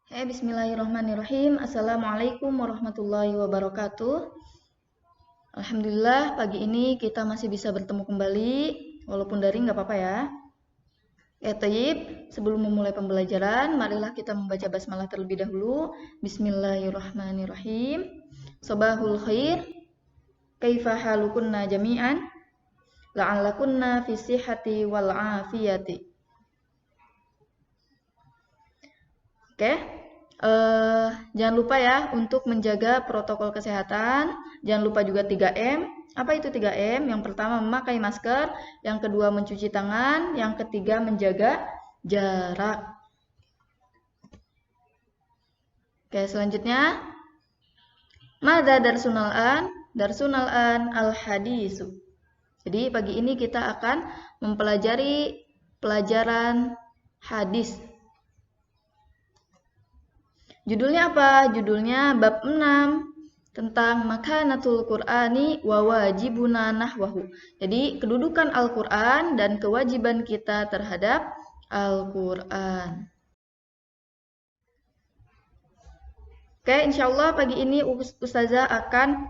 Bismillahirrahmanirrahim. Assalamualaikum warahmatullahi wabarakatuh. Alhamdulillah pagi ini kita masih bisa bertemu kembali, walaupun daring nggak apa-apa ya. Taib, sebelum memulai pembelajaran, marilah kita membaca basmalah terlebih dahulu. Bismillahirrahmanirrahim. Sobahul khair, kaifa halukunna jami'an, la'allakunna fi sihhati wal afiyati. Oke. Jangan lupa ya untuk menjaga protokol kesehatan. Jangan lupa juga 3M. Apa itu 3M? Yang pertama memakai masker, yang kedua mencuci tangan, yang ketiga menjaga jarak. Oke, selanjutnya Madza darsunal an? Darsunal an al-hadisu. Jadi pagi ini kita akan mempelajari pelajaran hadis. Judulnya apa? Judulnya bab 6 tentang makanatul Qur'ani wa wajibuna nahwahu. Jadi kedudukan Al-Qur'an dan kewajiban kita terhadap Al-Qur'an. Oke, insyaallah pagi ini Ustazah akan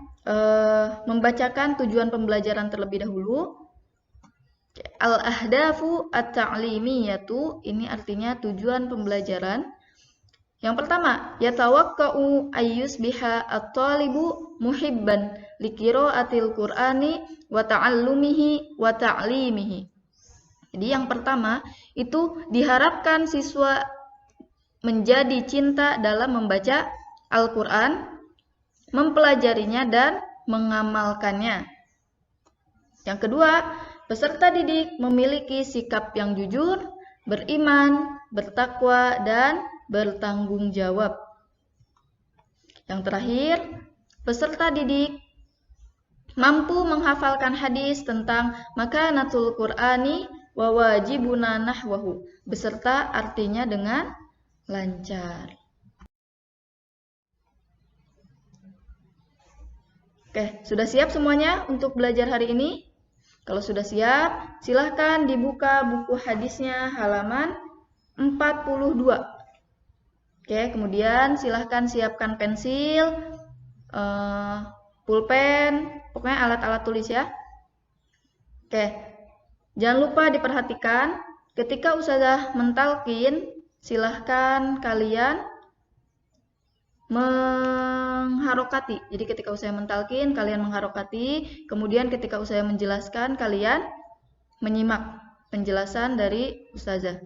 membacakan tujuan pembelajaran terlebih dahulu. Al-ahdafu at-ta'limiyatu, ini artinya tujuan pembelajaran. Yang pertama, yatawakka'u ayyusbiha at-talibu muhibban liqira'atil Qur'ani wa ta'allumihi wa ta'limihi. Jadi yang pertama, itu diharapkan siswa menjadi cinta dalam membaca Al-Qur'an, mempelajarinya dan mengamalkannya. Yang kedua, peserta didik memiliki sikap yang jujur, beriman, bertakwa, dan bertanggung jawab. Yang terakhir, peserta didik mampu menghafalkan hadis tentang makanatul Qur'ani wa wajibuna nahwahu, beserta artinya dengan lancar. Oke, sudah siap semuanya untuk belajar hari ini? Kalau sudah siap, silahkan dibuka buku hadisnya halaman 42. Oke, kemudian silahkan siapkan pensil, pulpen, pokoknya alat-alat tulis ya. Oke, jangan lupa diperhatikan ketika Ustazah mentalkin, silahkan kalian mengharokati. Jadi ketika Ustazah mentalkin, kalian mengharokati, kemudian ketika Ustazah menjelaskan, kalian menyimak penjelasan dari Ustazah.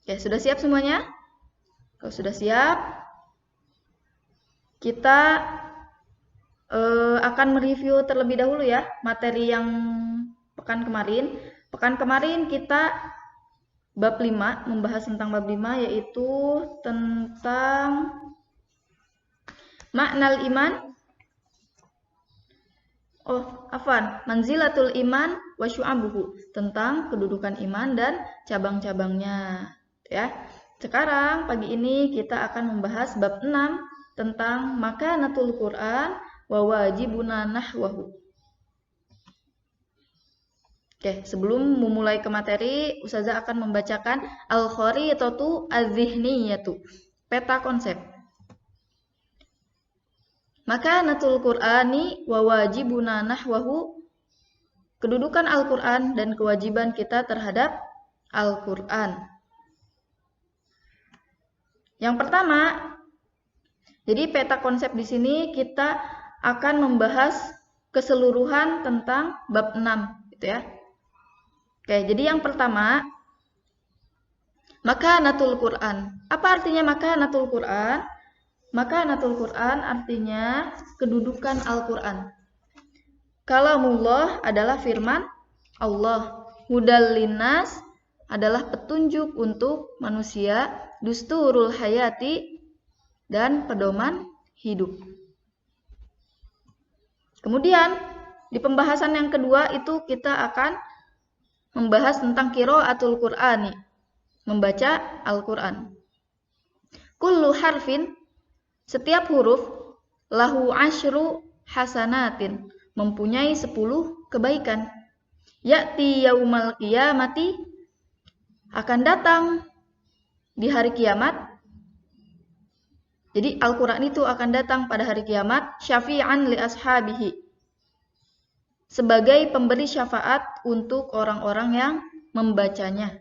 Oke, sudah siap semuanya? Kalau sudah siap, kita akan mereview terlebih dahulu ya materi yang pekan kemarin. Pekan kemarin kita bab 5, membahas tentang bab 5, yaitu tentang maknal iman. Manzilatul iman wa syu'abuhu, tentang kedudukan iman dan cabang-cabangnya ya. Sekarang pagi ini kita akan membahas bab 6 tentang makanatul Qur'an wa wajibuna nahwahu. Oke, sebelum memulai ke materi, Ustazah akan membacakan al-kharitatu az-zihniyatu, peta konsep. Makanatul Qur'ani wa wajibuna nahwahu, kedudukan Al-Qur'an dan kewajiban kita terhadap Al-Qur'an. Yang pertama, jadi peta konsep di sini kita akan membahas keseluruhan tentang bab 6 gitu ya. Oke, jadi yang pertama, makanatul Qur'an. Apa artinya makanatul Qur'an? Makanatul Qur'an artinya kedudukan Al-Qur'an. Kalamullah adalah firman Allah. Hudal linnas adalah petunjuk untuk manusia, dusturul hayati, dan pedoman hidup. Kemudian di pembahasan yang kedua itu kita akan membahas tentang qiraatul Qur'ani, membaca Al-Qur'an. Kullu harfin, setiap huruf, lahu asyru hasanatin, mempunyai 10 kebaikan. Ya'ti yaumal qiyamati, akan datang di hari kiamat, Jadi Al-Quran itu akan datang pada hari kiamat syafi'an li ashabihi, sebagai pemberi syafaat untuk orang-orang yang membacanya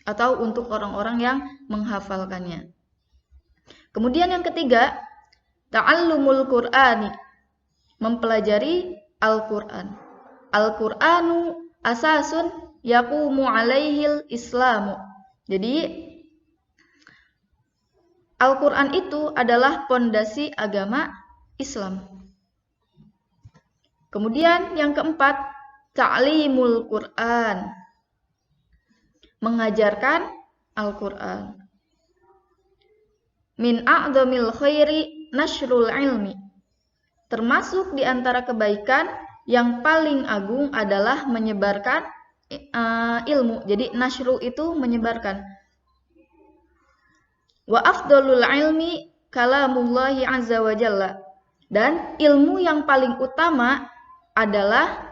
atau untuk orang-orang yang menghafalkannya. Kemudian yang ketiga, ta'allumul Qur'ani, mempelajari Al-Quran. Al-Qur'anu asasun yaqumu alaihil islamu. Jadi Al-Quran itu adalah pondasi agama Islam. Kemudian yang keempat, ta'limul Qur'an, mengajarkan Al-Quran. Min a'dhamil khairi nashrul ilmi, termasuk di antara kebaikan yang paling agung adalah menyebarkan ilmu. Jadi nashru itu menyebarkan. Wa afdalul ilmi kalamullahi azza wa jalla, dan ilmu yang paling utama adalah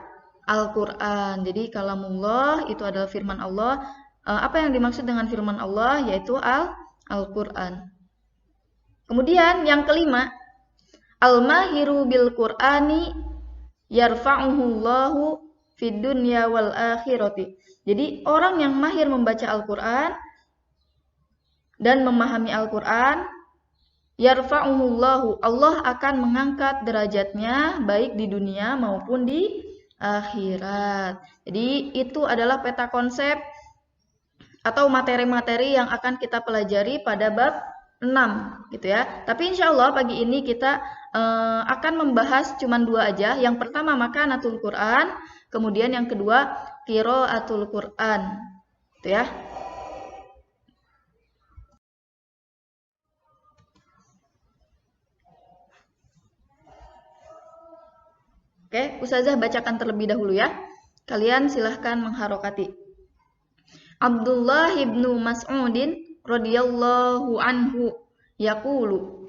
Al-Quran. Jadi kalamullah itu adalah firman Allah. Apa yang dimaksud dengan firman Allah? Yaitu Al-Quran. Kemudian yang kelima, al-mahiru bil Qur'ani yarfa'uhu Allahu fid dunya wal akhirati. Jadi orang yang mahir membaca Al-Quran dan memahami Al-Quran, yarfa'uhu Allahu, Allah akan mengangkat derajatnya baik di dunia maupun di akhirat. Jadi itu adalah peta konsep atau materi-materi yang akan kita pelajari pada bab 6 gitu ya. Tapi insya Allah pagi ini kita akan membahas cuma 2 aja. Yang pertama makanatul Quran, kemudian yang kedua qiraatul Quran gitu ya. Oke, Ustazah bacakan terlebih dahulu ya. Kalian silahkan mengharokati. Abdullah ibnu Mas'udin radhiyallahu anhu yaqulu,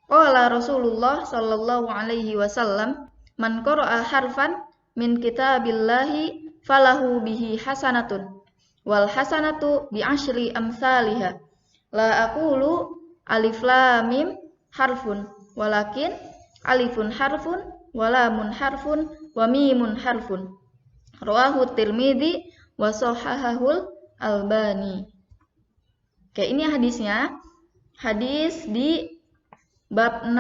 qala Rasulullah sallallahu alaihi wasallam, man qara'a harfan min kitabillahi falahu bihi hasanatun wal hasanatu bi asyri amsalihha. La aqulu alif lam mim harfun walakin alifun harfun walamun harfun wa mimun harfun. Rawahu Tirmidzi wa shahahahul Albani. Oke, ini hadisnya. Hadis di bab 6.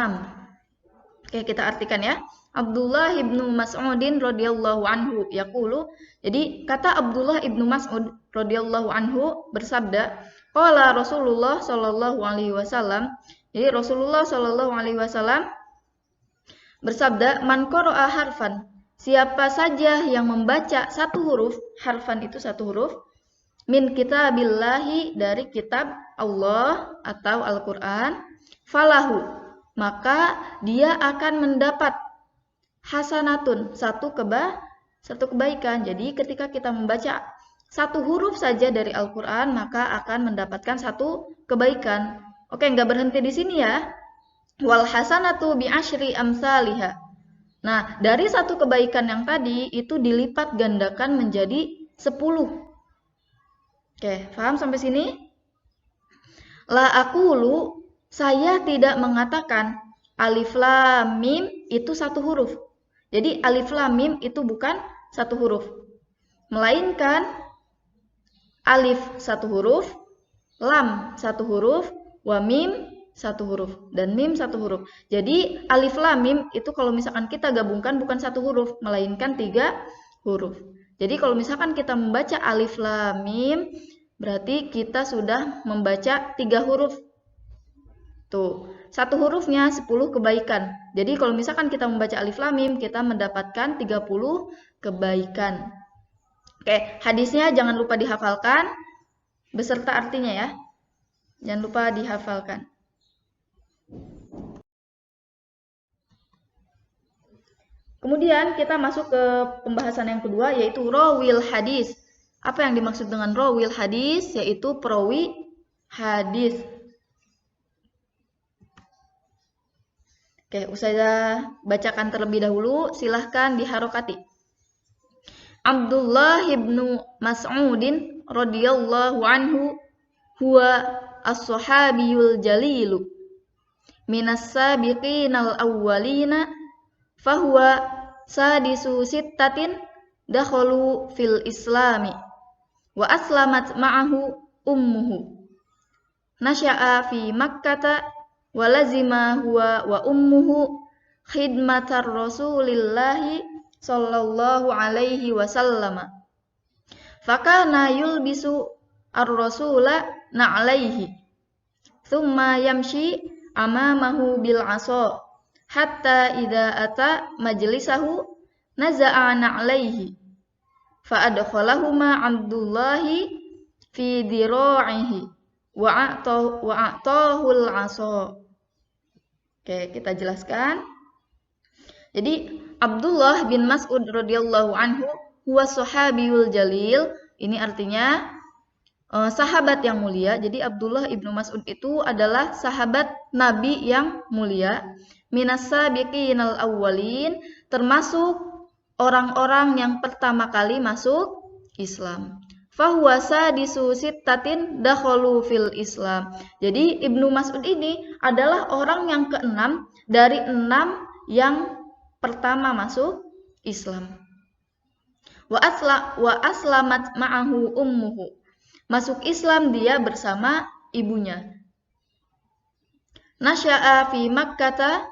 Oke, kita artikan ya. Abdullah ibnu Mas'udin radhiyallahu anhu yaqulu. Jadi kata Abdullah ibnu Mas'ud radhiyallahu anhu bersabda, qala Rasulullah sallallahu alaihi wasallam. Jadi Rasulullah sallallahu alaihi wasallam bersabda, man qara'a harfan, siapa saja yang membaca satu huruf, harfan itu satu huruf, min kitabillahi, dari kitab Allah atau Al-Quran, falahu, maka dia akan mendapat hasanatun, satu kebaikan. Jadi ketika kita membaca satu huruf saja dari Al-Quran, maka akan mendapatkan satu kebaikan. Oke, nggak berhenti di sini ya. Wal hasanatu bi asyri amsalihha. Nah, dari satu kebaikan yang tadi itu dilipat gandakan menjadi 10. Oke, paham sampai sini? La aqulu, saya tidak mengatakan alif lam mim itu satu huruf. Jadi alif lam mim itu bukan satu huruf, melainkan alif satu huruf, lam satu huruf, wa mim satu huruf, dan mim satu huruf. Jadi alif lam mim itu kalau misalkan kita gabungkan bukan satu huruf, melainkan 3 huruf. Jadi kalau misalkan kita membaca alif lam mim, berarti kita sudah membaca 3 huruf. Tuh, satu hurufnya 10 kebaikan. Jadi kalau misalkan kita membaca alif lam mim, kita mendapatkan 30 kebaikan. Oke, hadisnya jangan lupa dihafalkan beserta artinya ya. Jangan lupa dihafalkan. Kemudian kita masuk ke pembahasan yang kedua, yaitu rawil hadis. Apa yang dimaksud dengan rawil hadis? Yaitu perawi hadis. Oke, Ustazah bacakan terlebih dahulu, silahkan diharokati. Abdullah ibnu Mas'udin radhiyallahu anhu huwa as-sahabiyul jalilu. minas sabiqinal awwalina fahuwa sadisu sittatin dakhalu fil islami wa aslamat ma'ahu ummuhu nasya'a fi makkata wa lazima huwa wa ummuhu khidmatar rasulillahi sallallahu alaihi wasallam fakana yulbisu ar-rasula na'alaihi thumma yamshi amamahu bil asa hatta idza ata majlisahu naza'a na'alaihi fa adkhalahuma Abdullahi fi dira'ihi wa a'tahul asa. Oke, kita jelaskan. Jadi Abdullah bin Mas'ud radhiyallahu anhu huwa sahabiyul jalil. Ini artinya sahabat yang mulia. Jadi Abdullah ibnu Mas'ud itu adalah sahabat Nabi yang mulia. Minas sabiqinal awwalin, termasuk orang-orang yang pertama kali masuk Islam. Fahuwa sadisu sittatin dakhalu fil Islam. Jadi Ibnu Mas'ud ini adalah orang yang keenam dari 6 yang pertama masuk Islam. Wa aslamat ma'ahu ummuhu. Masuk Islam dia bersama ibunya. Nasya'a fi Makkata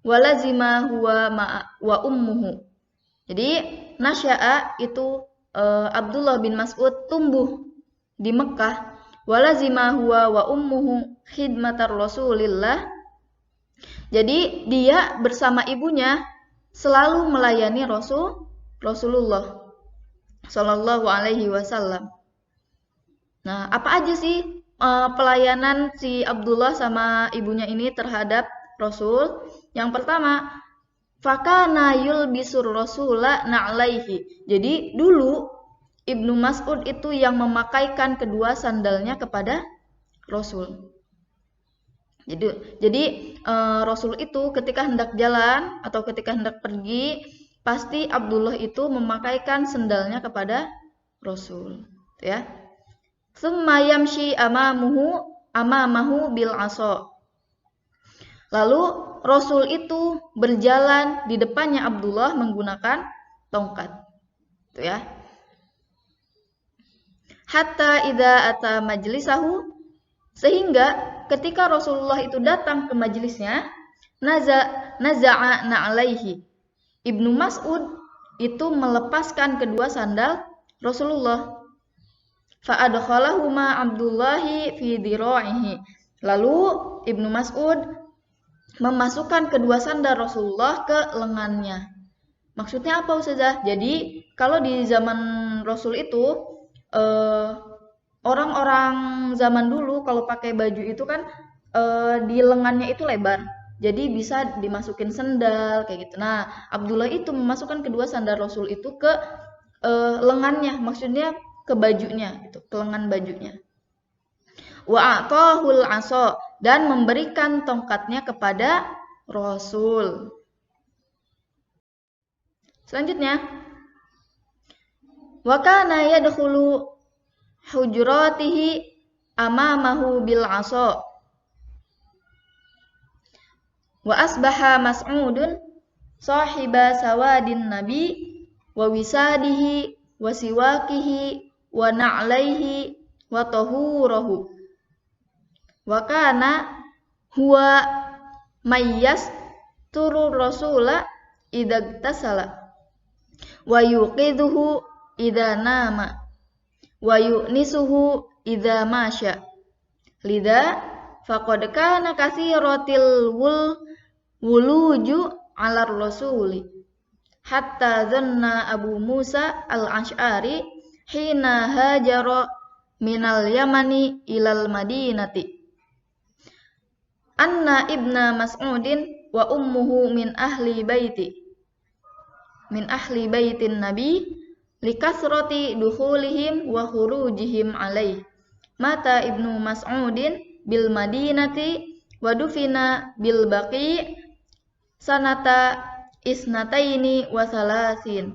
wa lazima huwa wa ummuhu. Jadi nasya'a itu Abdullah bin Mas'ud tumbuh di Mekah. Wa lazima huwa wa ummuhu khidmatar Rasulillah. Jadi dia bersama ibunya selalu melayani Rasulullah sallallahu alaihi wasallam. Nah, apa aja sih pelayanan si Abdullah sama ibunya ini terhadap Rasul? Yang pertama, fakana yulbisur rasula na'laihi. Jadi dulu Ibnu Mas'ud itu yang memakaikan kedua sandalnya kepada Rasul. Jadi Rasul itu ketika hendak jalan atau ketika hendak pergi, pasti Abdullah itu memakaikan sandalnya kepada Rasul, ya. Tsumma yamshi amamahu bil asa. Lalu Rasul itu berjalan di depannya Abdullah menggunakan tongkat. Itu ya. Hatta idza ata majlisahu, sehingga ketika Rasulullah itu datang ke majelisnya, naza'a na'alaihi. Ibnu Mas'ud itu melepaskan kedua sandal Rasulullah. Fa'adkhalahuma Abdullahi fi dira'ihi. Lalu Ibnu Mas'ud memasukkan kedua sandal Rasulullah ke lengannya. Maksudnya apa Ustazah? Jadi kalau di zaman Rasul itu orang-orang zaman dulu kalau pakai baju itu kan di lengannya itu lebar. Jadi bisa dimasukin sandal kayak gitu. Nah, Abdullah itu memasukkan kedua sandal Rasul itu ke lengannya, maksudnya ke bajunya, itu ke lengan bajunya. Wa a'tahul asa, dan memberikan tongkatnya kepada Rasul. Selanjutnya, wa kana yadkhulu hujuratihi amamahu bil asa. Wa asbaha Mas'udun sahiba sawadin nabi wa wisadihi wa siwakihi wa na'laihi wa tahurahu. Wa kana huwa mayyas turu rasula idza tasala wa yuqidhuhu idza nama wa yu'nisuhu idza masya. Lidha faqad kana katsiratil wuluju 'ala rasuli hatta dhanna Abu Musa al-Asy'ari hina hajara minal Yamani ilal Madinati anna ibna Mas'udin wa ummuhu min ahli baitin nabi likasrati dukhulihim wa khurujihim alaih. Mata ibnu Mas'udin bil Madinati wa dufina bil Baqi sanata isnataini wa salasin.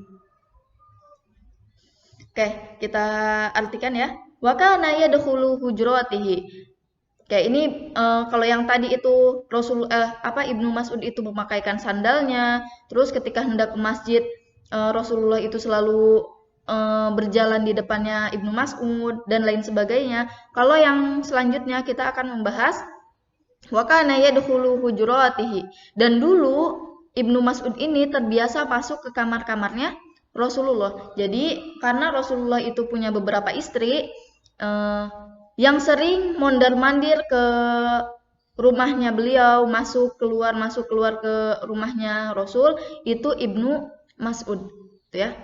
Oke, kita artikan ya. Wa kana yadkhulu hujratihi. Kayak ini kalau yang tadi itu Ibnu Mas'ud itu memakaikan sandalnya, terus ketika hendak ke masjid Rasulullah itu selalu berjalan di depannya Ibnu Mas'ud dan lain sebagainya. Kalau yang selanjutnya kita akan membahas wa kana yadkhulu hujuratihi. Dan dulu Ibnu Mas'ud ini terbiasa masuk ke kamar-kamarnya Rasulullah. Jadi karena Rasulullah itu punya beberapa istri, yang sering mondar-mandir ke rumahnya beliau, masuk keluar ke rumahnya Rasul, itu Ibnu Mas'ud, ya.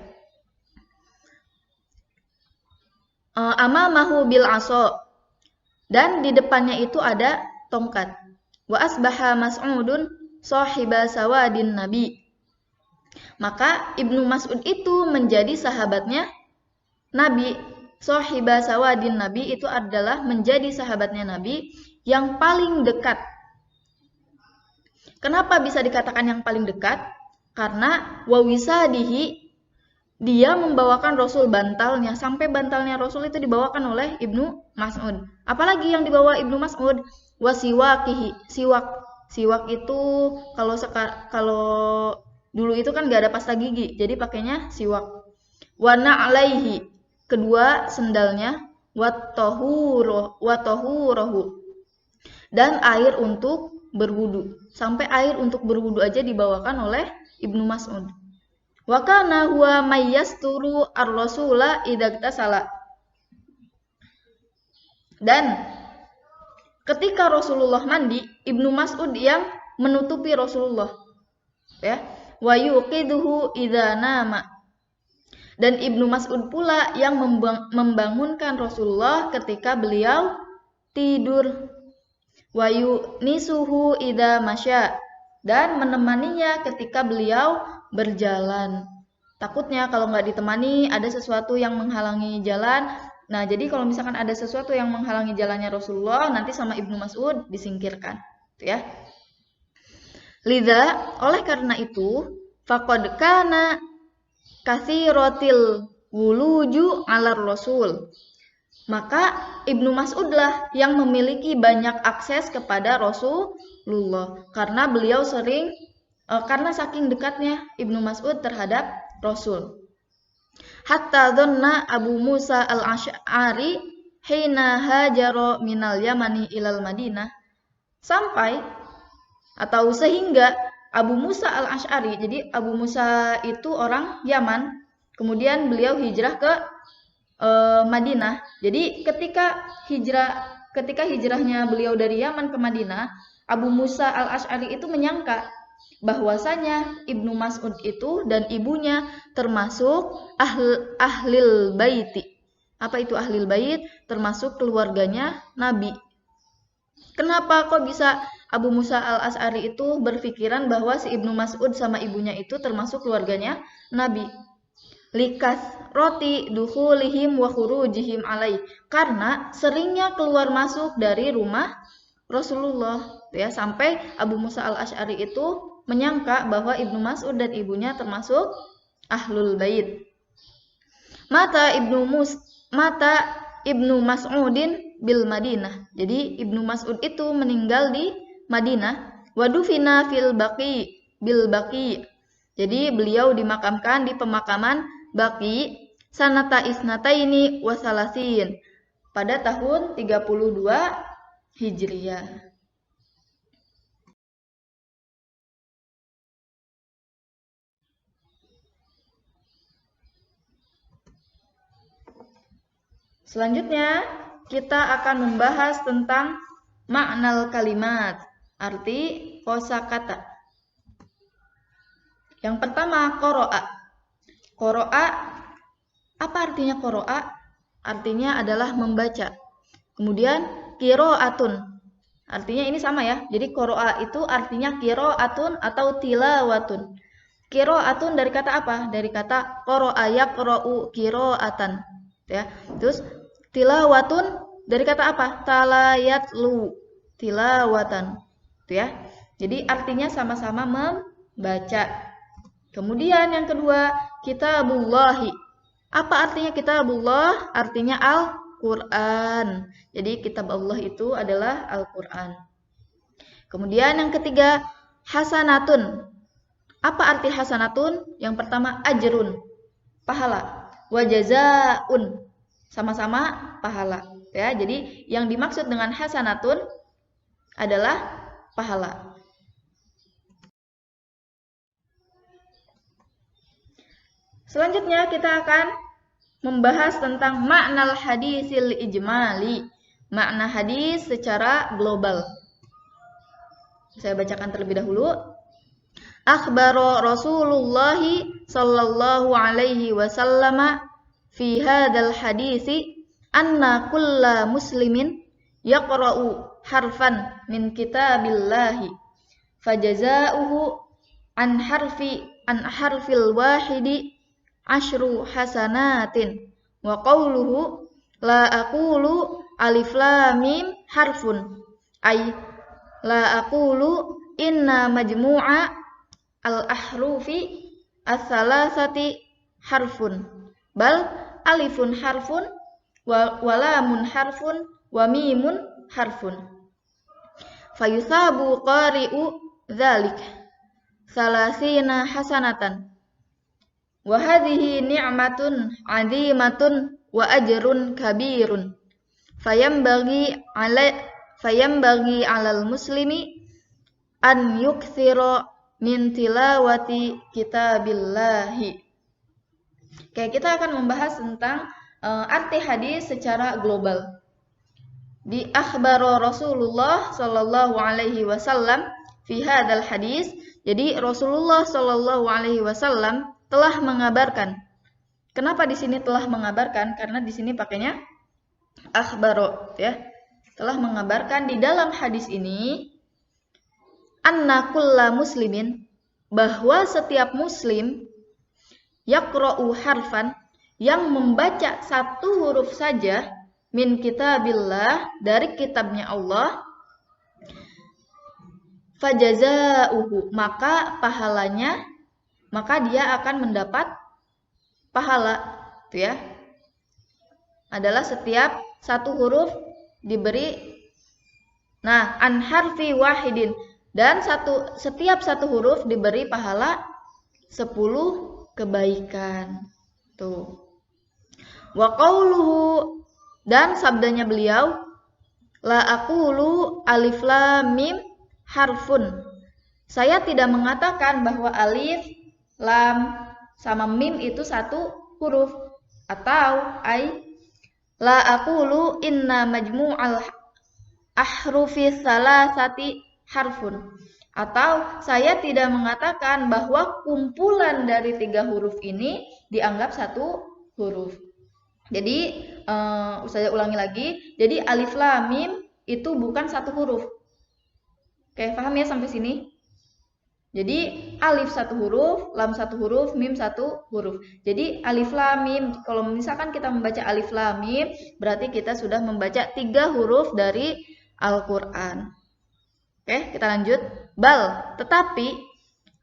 Amamahu bil aso, dan di depannya itu ada tongkat. Wa asbaha Mas'udun sahiba sawadin Nabi. Maka Ibnu Mas'ud itu menjadi sahabatnya Nabi. Sahiba sawadin Nabi itu adalah menjadi sahabatnya Nabi yang paling dekat. Kenapa bisa dikatakan yang paling dekat? Karena wawisadihi, dia membawakan Rasul bantalnya, sampai bantalnya Rasul itu dibawakan oleh Ibnu Mas'ud. Apalagi yang dibawa Ibnu Mas'ud? Wasiwakihi, siwak itu kalau dulu itu kan gak ada pasta gigi, jadi pakainya siwak. Wa na'laihi, kedua sendalnya. Wa tahurahu, dan air untuk berwudu. Sampai air untuk berwudu aja dibawakan oleh Ibnu Mas'ud. Wa kana huwa mayyasturu ar-rasula idza iktasala. Dan ketika Rasulullah mandi, Ibnu Mas'ud yang menutupi Rasulullah, ya. Wa yuqiduhu idza nama. Dan Ibnu Mas'ud pula yang membangunkan Rasulullah ketika beliau tidur. Wa yunisuhu idza masya, dan menemaninya ketika beliau berjalan. Takutnya kalau nggak ditemani ada sesuatu yang menghalangi jalan. Nah, jadi kalau misalkan ada sesuatu yang menghalangi jalannya Rasulullah, nanti sama Ibnu Mas'ud disingkirkan, ya. Lidza, oleh karena itu, faqad kana katsiratil wuluju 'alar Rasul. Maka Ibnu Mas'ud lah yang memiliki banyak akses kepada Rasulullah, karena beliau sering karena saking dekatnya Ibnu Mas'ud terhadap Rasul. Hatta dhanna Abu Musa al-Asy'ari hina hajara minal Yamani ilal Madinah. Sampai atau sehingga Abu Musa al-Asy'ari, jadi Abu Musa itu orang Yaman, kemudian beliau hijrah ke Madinah. Jadi ketika hijrahnya beliau dari Yaman ke Madinah, Abu Musa al-Asy'ari itu menyangka bahwasanya Ibnu Mas'ud itu dan ibunya termasuk ahlil baiti. Apa itu ahlil bait? Termasuk keluarganya Nabi. Kenapa kok bisa Abu Musa al-Asy'ari itu berpikiran bahwa si Ibnu Mas'ud sama ibunya itu termasuk keluarganya Nabi? Likas roti dukhulihim wa khurujihim alai, karena seringnya keluar masuk dari rumah Rasulullah, ya, sampai Abu Musa al-Asy'ari itu menyangka bahwa Ibnu Mas'ud dan ibunya termasuk ahlul bait. Mata Ibnu Mas'udin bil Madinah. Jadi Ibnu Mas'ud itu meninggal di Madinah. Wadufina fil baqi bil baqi. Jadi beliau dimakamkan di pemakaman Baqi sanata isnataini wasalasin, pada tahun 32 Hijriah. Selanjutnya kita akan membahas tentang makna kalimat, arti kosakata. Yang pertama, qara'a. Qara'a, apa artinya qara'a? Artinya adalah membaca. Kemudian qiraatun, artinya ini sama ya. Jadi qara'a itu artinya qiraatun atau tilawatun. Qiraatun dari kata apa? Dari kata qara'a yaqra'u qiraatan, ya. Terus tilawatun dari kata apa? Talayatlu, tilawatan, ya. Jadi artinya sama-sama membaca. Kemudian yang kedua, kitabullahi. Apa artinya kitabullah? Artinya Al-Quran. Jadi kitab Allah itu adalah Al-Quran. Kemudian yang ketiga, hasanatun. Apa arti hasanatun? Yang pertama, ajrun, pahala. Wa jazaun, sama-sama pahala. Ya, jadi yang dimaksud dengan hasanatun adalah pahala. Selanjutnya kita akan membahas tentang makna hadisil ijmali, makna hadis secara global. Saya bacakan terlebih dahulu. Akhbaro Rasulullah sallallahu alaihi wasallam fi hadzal hadisi anna kulla muslimin yaqra'u harfan min kitabillahi fajaza'uhu an harfil wahidi asyru hasanatin wa qawluhu la aqulu alif lam mim harfun ay la aqulu inna majmu'a al-ahrufi as-salasati harfun bal alifun harfun wa lamun harfun wa mimun harfun fayusabu qari'u dzalik salasina hasanatan wa hadhihi ni'matun 'azimatun wa ajrun kabirun fayambaghi 'alal muslimi an yukthira min tilawati kitabillahi. Oke, kita akan membahas tentang arti hadis secara global. Di akhbaro Rasulullah sallallahu alaihi wasallam fi hadzal hadis. Jadi Rasulullah sallallahu alaihi wasallam telah mengabarkan. Kenapa di sini telah mengabarkan? Karena di sini pakainya akhbaro, ya. Telah mengabarkan di dalam hadis ini anna kulla muslimin, bahwa setiap muslim yaqra'u harfan, yang membaca satu huruf saja min kitabillah, dari kitabnya Allah, fajaza'uhu, maka pahalanya, maka dia akan mendapat pahala, itu ya. Adalah setiap satu huruf diberi, nah, an harfi wahidin, dan setiap satu huruf diberi pahala 10 kebaikan. Tuh. Wa qauluhu, dan sabdanya beliau, la aqulu alif lam mim harfun. Saya tidak mengatakan bahwa alif, lam, sama mim itu satu huruf. Atau la aqulu inna majmu'al ahrufi salasati harfun. Atau saya tidak mengatakan bahwa kumpulan dari 3 huruf ini dianggap satu huruf. Jadi saya ulangi lagi. Jadi alif lam mim itu bukan satu huruf. Oke, paham ya sampai sini? Jadi alif satu huruf, lam satu huruf, mim satu huruf. Jadi alif lam mim, kalau misalkan kita membaca alif lam mim, berarti kita sudah membaca 3 huruf dari Al-Quran. Oke, kita lanjut. Bal, tetapi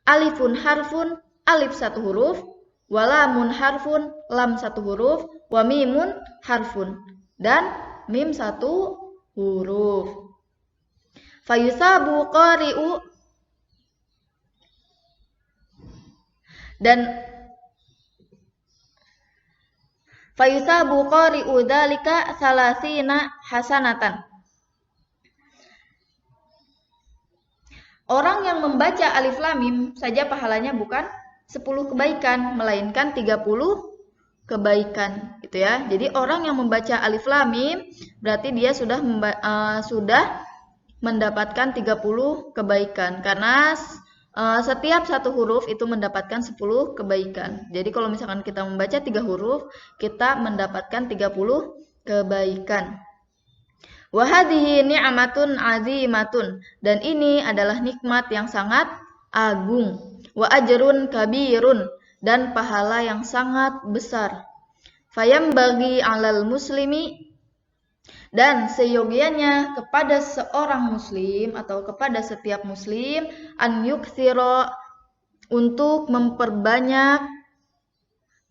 alifun harfun, alif satu huruf, walamun harfun, lam satu huruf, wa mimun harfun, dan mim satu huruf. Fayusabu qari'u, dan fayusabu qari'u dzalika salasina hasanatan. Orang yang membaca alif lam mim saja pahalanya bukan 10 kebaikan, melainkan 30 kebaikan, gitu ya. Jadi orang yang membaca alif lam mim berarti dia sudah mendapatkan 30 kebaikan, karena setiap satu huruf itu mendapatkan 10 kebaikan. Jadi kalau misalkan kita membaca 3 huruf, kita mendapatkan 30 kebaikan. Wa hadhihi ni'matun 'azimatun, dan ini adalah nikmat yang sangat agung. Wa ajrun kabirun, dan pahala yang sangat besar. Fayambaghi 'alal muslimi, dan seyogianya kepada seorang muslim atau kepada setiap muslim, an yukthira, untuk memperbanyak,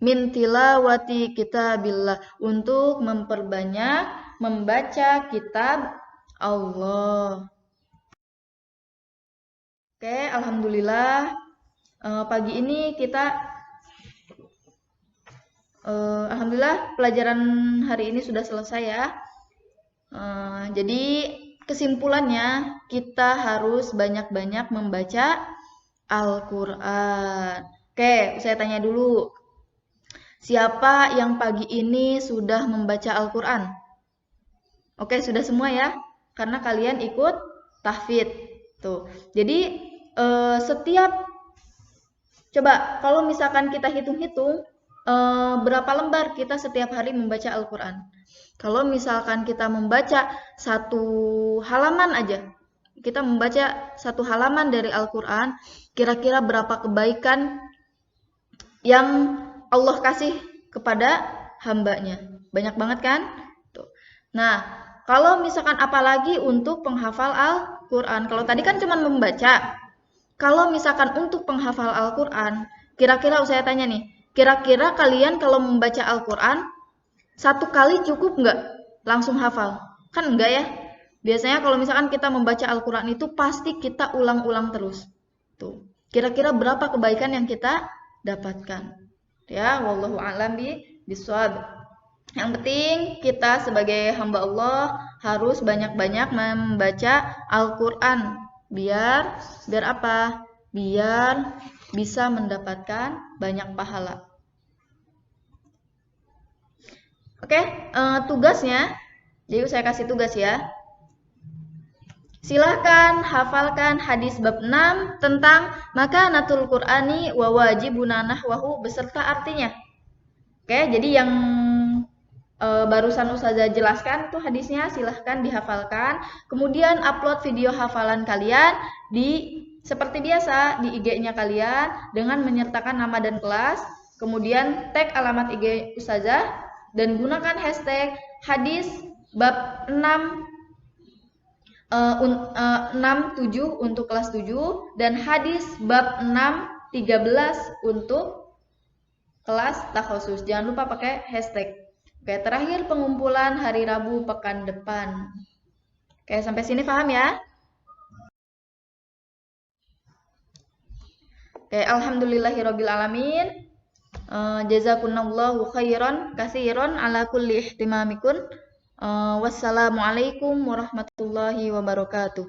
min tilawati kitabillah, untuk memperbanyak membaca kitab Allah. Oke, alhamdulillah pagi ini kita alhamdulillah pelajaran hari ini sudah selesai ya. Jadi kesimpulannya kita harus banyak-banyak membaca Al-Quran. Oke, saya tanya dulu. Siapa yang pagi ini sudah membaca Al-Quran? Oke, sudah semua ya? Karena kalian ikut tahfidz. Tuh. Jadi setiap, coba kalau misalkan kita hitung-hitung, berapa lembar kita setiap hari membaca Al-Quran. Kalau misalkan kita membaca satu halaman aja, kita membaca satu halaman dari Al-Quran, kira-kira berapa kebaikan yang Allah kasih kepada hambanya? Banyak banget kan? Tuh. Nah, kalau misalkan apalagi untuk penghafal Al-Quran, kalau tadi kan cuma membaca, kalau misalkan untuk penghafal Al-Quran, kira-kira saya tanya nih, kira-kira kalian kalau membaca Al-Quran, satu kali cukup nggak langsung hafal? Kan enggak ya? Biasanya kalau misalkan kita membaca Al-Quran itu pasti kita ulang-ulang terus. Tuh. Kira-kira berapa kebaikan yang kita dapatkan? Ya, wallahu a'lam bishawab. Yang penting kita sebagai hamba Allah harus banyak-banyak membaca Al-Quran. Biar apa? Biar bisa mendapatkan banyak pahala. Oke, tugasnya, jadi saya kasih tugas ya. Silahkan hafalkan hadis bab 6 tentang makanatul Qur'ani wa wajibuna nahwahu beserta artinya. Oke, jadi yang barusan Ustazah jelaskan itu hadisnya silahkan dihafalkan. Kemudian upload video hafalan kalian seperti biasa di IG-nya kalian dengan menyertakan nama dan kelas. Kemudian tag alamat IG Ustazah dan gunakan hashtag hadis bab 6-7 untuk kelas 7 dan hadis bab 6-13 untuk kelas takhusus. Jangan lupa pakai hashtag. Oke, terakhir pengumpulan hari Rabu pekan depan. Oke, sampai sini paham ya? Oke, alhamdulillahirabbil alamin. Jazakumullahu khairan katsiran ala kulli ihtimamikum. Wassalamualaikum warahmatullahi wabarakatuh.